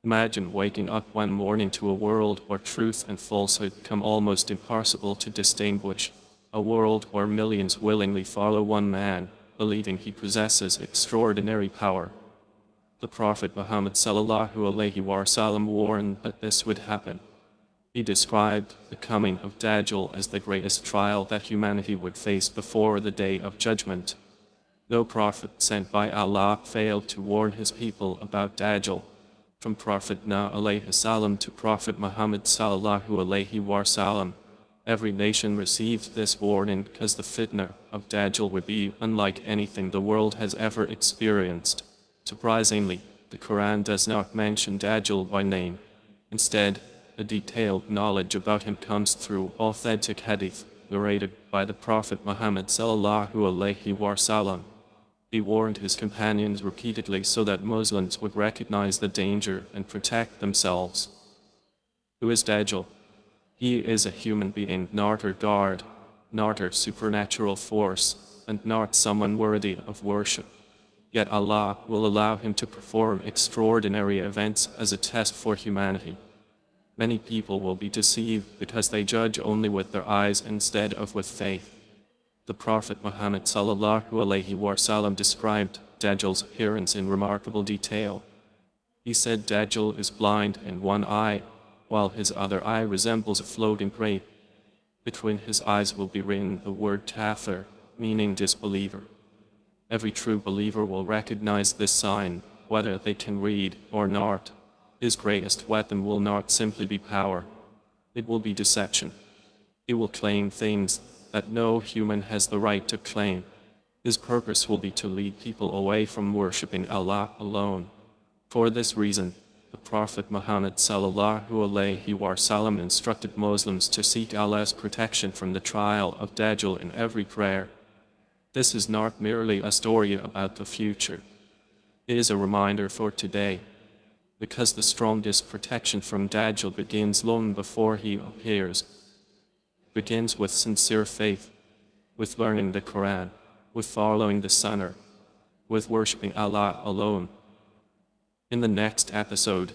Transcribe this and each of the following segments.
Imagine waking up one morning to a world where truth and falsehood become almost impossible to distinguish, a world where millions willingly follow one man, believing he possesses extraordinary power. The Prophet Muhammad sallallahu alaihi wasallam warned that this would happen. He described the coming of Dajjal as the greatest trial that humanity would face before the Day of Judgment. No prophet sent by Allah failed to warn his people about Dajjal. From Prophet Nuh alayhi salam to Prophet Muhammad sallallahu alayhi wasallam, every nation received this warning because the fitnah of Dajjal would be unlike anything the world has ever experienced. Surprisingly, the Quran does not mention Dajjal by name. Instead, a detailed knowledge about him comes through authentic Hadith, narrated by the Prophet Muhammad sallallahu alayhi wasallam. He warned his companions repeatedly so that Muslims would recognize the danger and protect themselves. Who is Dajjal? He is a human being, not a god, not a supernatural force, and not someone worthy of worship. Yet Allah will allow him to perform extraordinary events as a test for humanity. Many people will be deceived because they judge only with their eyes instead of with faith. The Prophet Muhammad sallallahu alaihi wasallam described Dajjal's appearance in remarkable detail. He said Dajjal is blind in one eye, while his other eye resembles a floating grape. Between his eyes will be written the word kafir, meaning disbeliever. Every true believer will recognize this sign, whether they can read or not. His greatest weapon will not simply be power. It will be deception. He will claim things that no human has the right to claim. His purpose will be to lead people away from worshipping Allah alone. For this reason, the Prophet Muhammad sallallahu alaihi wasallam instructed Muslims to seek Allah's protection from the trial of Dajjal in every prayer. This is not merely a story about the future. It is a reminder for today. Because the strongest protection from Dajjal begins long before he appears. Begins with sincere faith, with learning the Quran, with following the Sunnah, with worshipping Allah alone. In the next episode,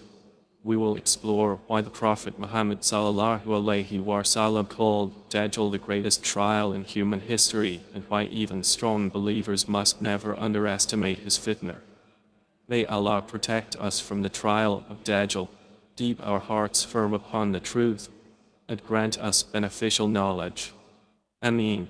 we will explore why the Prophet Muhammad sallallahu alaihi wasallam called Dajjal the greatest trial in human history, and why even strong believers must never underestimate his fitnah. May Allah protect us from the trial of Dajjal, keep our hearts firm upon the truth, and grant us beneficial knowledge. Ameen.